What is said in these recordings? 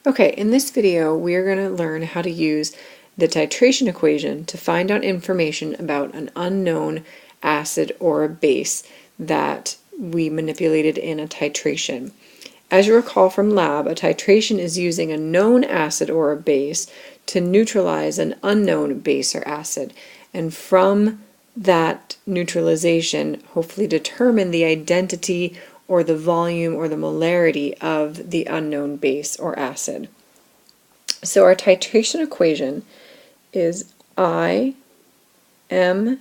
Okay, in this video we are going to learn how to use the titration equation to find out information about an unknown acid or a base that we manipulated in a titration. As you recall from lab, a titration is using a known acid or a base to neutralize an unknown base or acid, and from that neutralization hopefully determine the identity or the volume or the molarity of the unknown base or acid. So our titration equation is I M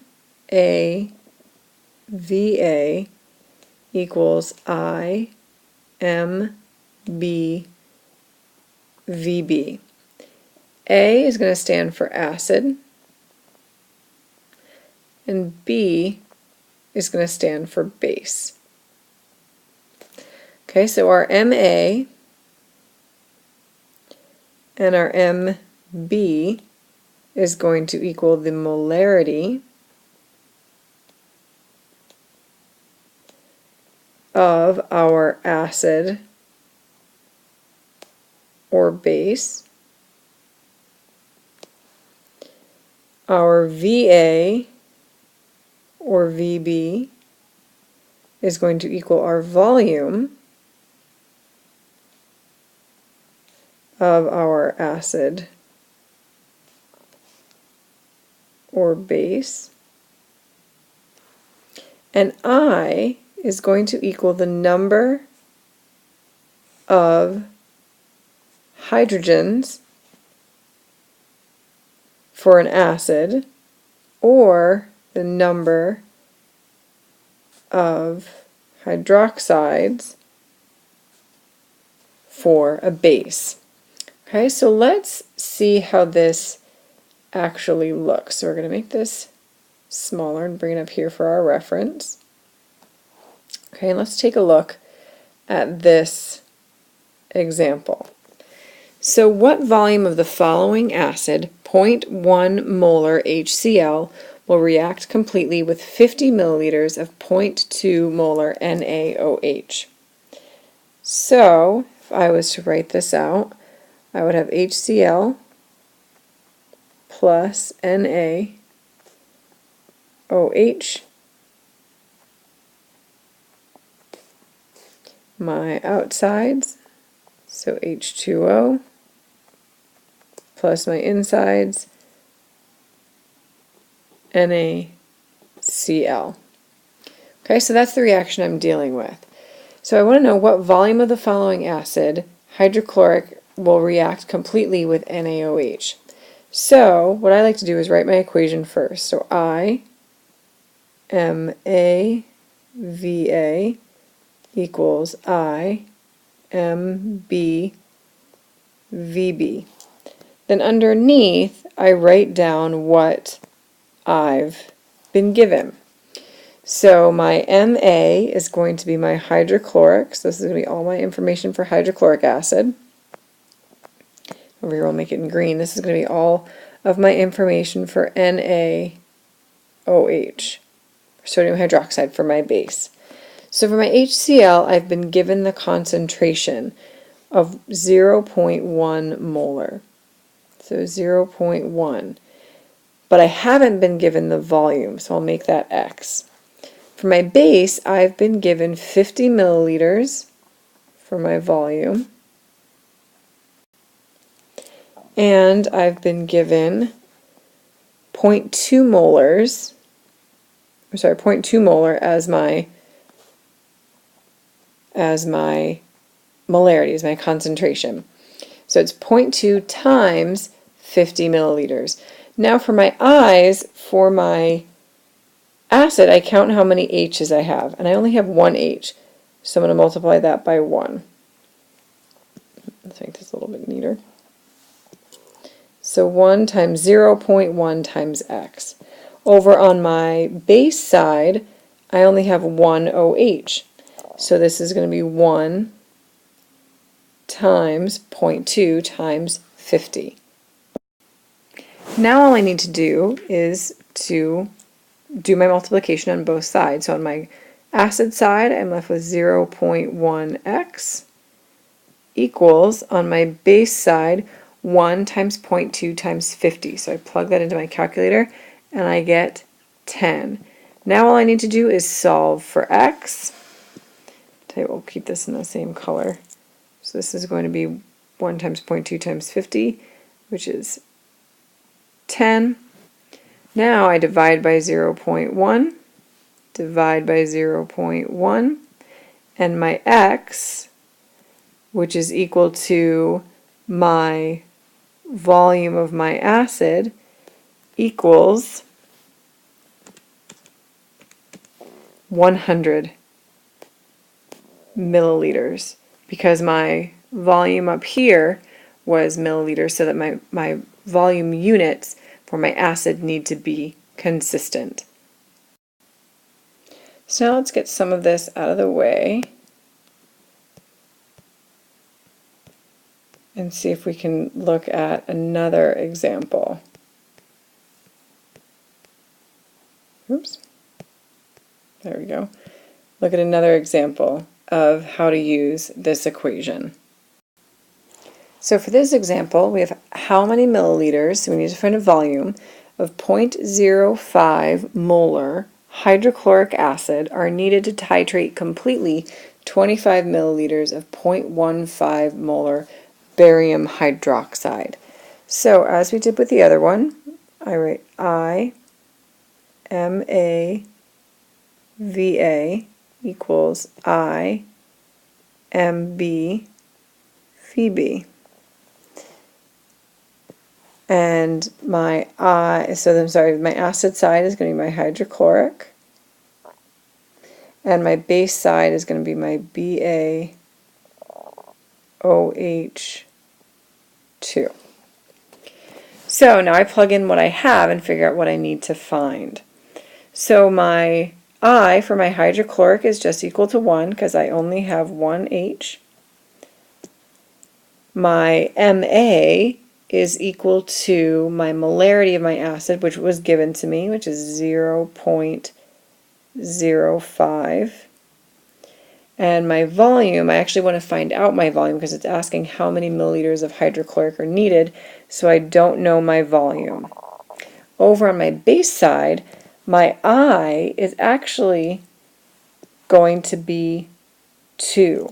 A V A equals I M B V B. A is going to stand for acid, and B is going to stand for base. Okay, so our MA and our MB is going to equal the molarity of our acid or base. Our VA or VB is going to equal our volume of our acid or base, and I is going to equal the number of hydrogens for an acid or the number of hydroxides for a base. Okay, so let's see how this actually looks. So we're going to make this smaller and bring it up here for our reference. Okay, and let's take a look at this example. So what volume of the following acid, 0.1 molar HCl, will react completely with 50 milliliters of 0.2 molar NaOH? So if I was to write this out, I would have HCl plus NaOH my outsides, so H2O, plus my insides, NaCl. Okay, so that's the reaction I'm dealing with. So I want to know what volume of the following acid, hydrochloric, will react completely with NaOH. So what I like to do is write my equation first. So I MAVA equals I MB VB. Then underneath I write down what I've been given. So my MA is going to be my hydrochloric, so this is going to be all my information for hydrochloric acid. Over here we'll make it in green. This is going to be all of my information for NaOH, sodium hydroxide, for my base. So for my HCl, I've been given the concentration of 0.1 molar. So 0.1. But I haven't been given the volume, so I'll make that X. For my base, I've been given 50 milliliters for my volume. And I've been given 0.2 molars, or sorry, 0.2 molar as my molarity, as my concentration. So it's 0.2 times 50 milliliters. Now for my I's, for my acid, I count how many H's I have, and I only have one H, so I'm going to multiply that by 1. Let's make this a little bit neater. So 1 times 0.1 times X. Over on my base side, I only have one OH. So this is going to be 1 times 0.2 times 50. Now all I need to do is to do my multiplication on both sides. So on my acid side, I'm left with 0.1x equals, on my base side, 1 times 0.2 times 50. So I plug that into my calculator and I get 10. Now all I need to do is solve for x. Okay, we'll keep this in the same color. So this is going to be 1 times 0.2 times 50, which is 10. Now I divide by 0.1, divide by 0.1, and my x, which is equal to my volume of my acid, equals 100 milliliters, because my volume up here was milliliters, so that my volume units for my acid need to be consistent. So now let's get some of this out of the way and see if we can look at another example. Oops. There we go. Look at another example of how to use this equation. So for this example, we have how many milliliters, so we need to find a volume, of 0.05 molar hydrochloric acid are needed to titrate completely 25 milliliters of 0.15 molar barium hydroxide. So as we did with the other one, I write I M A V A equals I M B V B. And my my acid side is going to be my hydrochloric, and my base side is going to be my BaOH2. So now I plug in what I have and figure out what I need to find. So my I for my hydrochloric is just equal to 1 because I only have one H. My Ma is equal to my molarity of my acid, which was given to me, which is 0.05. And my volume, I actually want to find out my volume because it's asking how many milliliters of hydrochloric are needed, so I don't know my volume. Over on my base side, my I is actually going to be 2.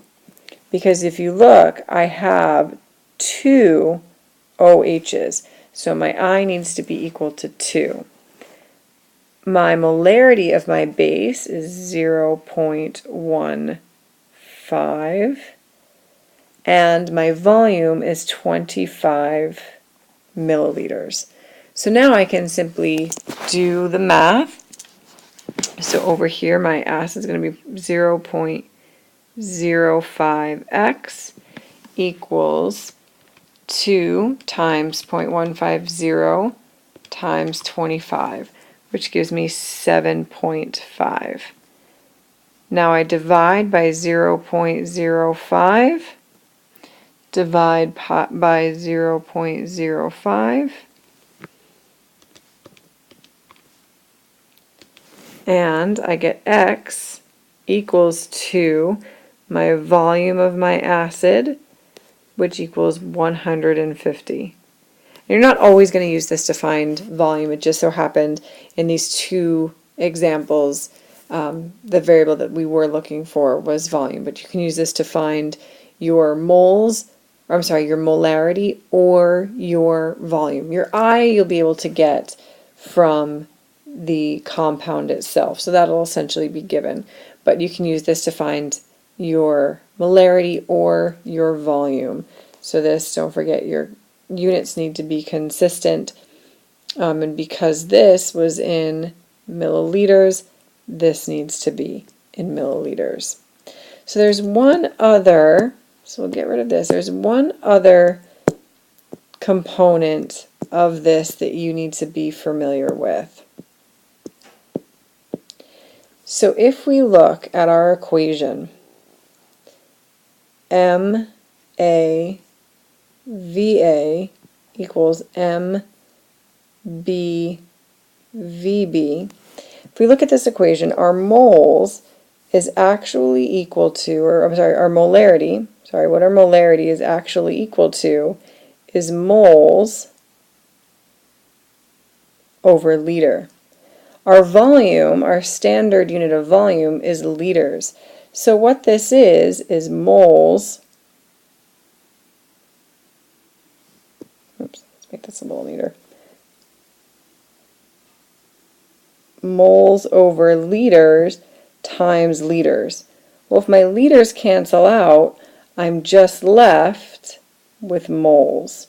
Because if you look, I have 2 OHs, so my I needs to be equal to 2. My molarity of my base is 0.15, and my volume is 25 milliliters. So now I can simply do the math. So over here my acid is going to be 0.05x equals 2 times 0.150 times 25, which gives me 7.5. Now I divide by 0.05, divide by 0.05, and I get x equals to my volume of my acid, which equals 150. You're not always going to use this to find volume. It just so happened in these two examples, the variable that we were looking for was volume, but you can use this to find your moles, or I'm sorry, your molarity or your volume. Your I you'll be able to get from the compound itself, so that'll essentially be given, but you can use this to find your molarity or your volume. So this, don't forget, your units need to be consistent, and because this was in milliliters, this needs to be in milliliters. So there's one other, so we'll get rid of this, there's one other component of this that you need to be familiar with. So if we look at our equation, MaVa equals MbVb. If we look at this equation, our moles is actually equal to, or I'm sorry, our molarity, what our molarity is actually equal to is moles over liter. Our volume, our standard unit of volume, is liters. So what this is moles, oops, let's make this a little neater, moles over liters times liters. Well, if my liters cancel out, I'm just left with moles.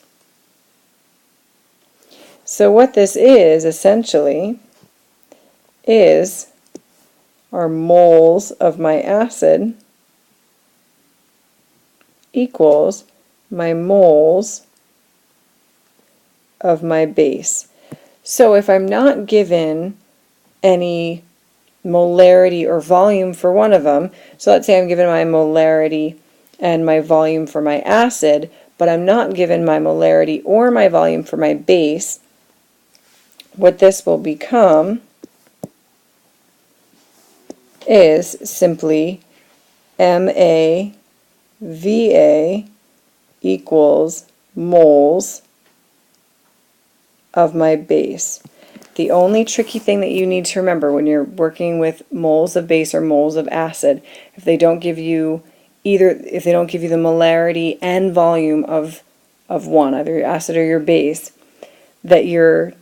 So what this is essentially is our moles of my acid equals my moles of my base. So if I'm not given any molarity or volume for one of them, so let's say I'm given my molarity and my volume for my acid, but I'm not given my molarity or my volume for my base, what this will become is simply MAVA equals moles of my base. The only tricky thing that you need to remember when you're working with moles of base or moles of acid, if they don't give you the molarity and volume of one, either your acid or your base, that your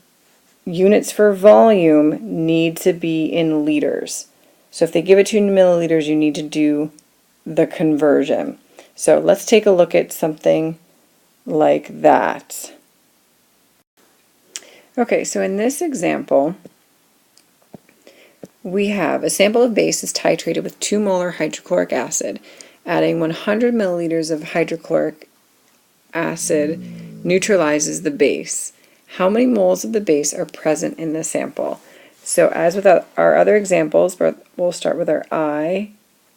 units for volume need to be in liters. So if they give it to you in milliliters, you need to do the conversion. So let's take a look at something like that. Okay, so in this example, we have a sample of base is titrated with 2 molar hydrochloric acid. Adding 100 milliliters of hydrochloric acid neutralizes the base. How many moles of the base are present in the sample? So as with our other examples, we'll start with our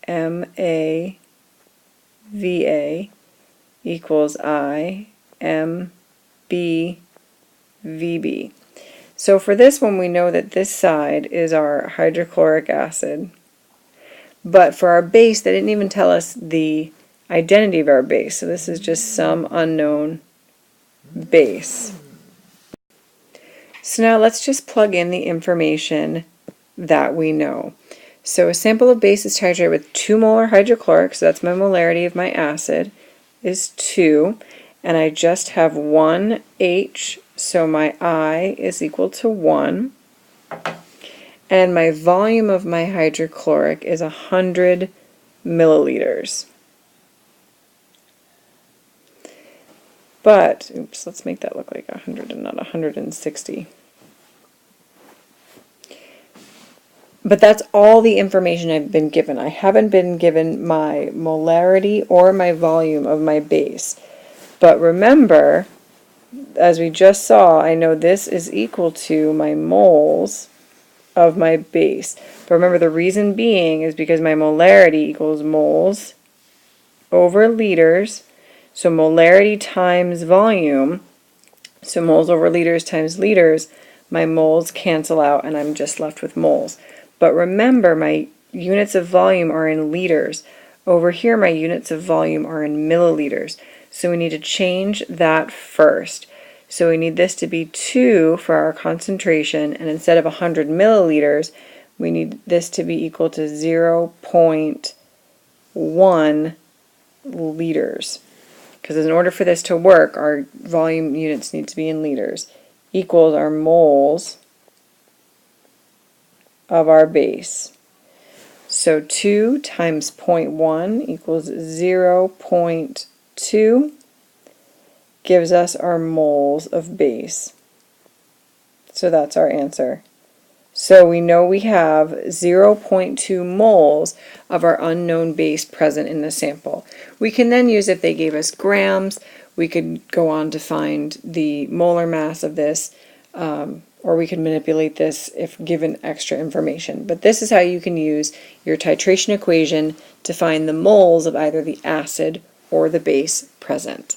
IMAVA equals IMBVB. So for this one, we know that this side is our hydrochloric acid. But for our base, they didn't even tell us the identity of our base. So this is just some unknown base. So now let's just plug in the information that we know. So a sample of base is titrated with 2 molar hydrochloric, so that's my molarity of my acid, is 2. And I just have 1 H, so my I is equal to 1. And my volume of my hydrochloric is 100 milliliters. But, oops, let's make that look like 100 and not 160. But that's all the information I've been given. I haven't been given my molarity or my volume of my base. But remember, as we just saw, I know this is equal to my moles of my base. But remember, the reason being is because my molarity equals moles over liters. So molarity times volume, so moles over liters times liters, my moles cancel out and I'm just left with moles. But remember, my units of volume are in liters. Over here, my units of volume are in milliliters. So we need to change that first. So we need this to be 2 for our concentration, and instead of 100 milliliters, we need this to be equal to 0.1 liters. Because in order for this to work, our volume units need to be in liters, equals our moles of our base. So 2 times 0.1 equals 0.2 gives us our moles of base. So that's our answer. So we know we have 0.2 moles of our unknown base present in the sample. We can then use, if they gave us grams, we could go on to find the molar mass of this, or we can manipulate this if given extra information. But this is how you can use your titration equation to find the moles of either the acid or the base present.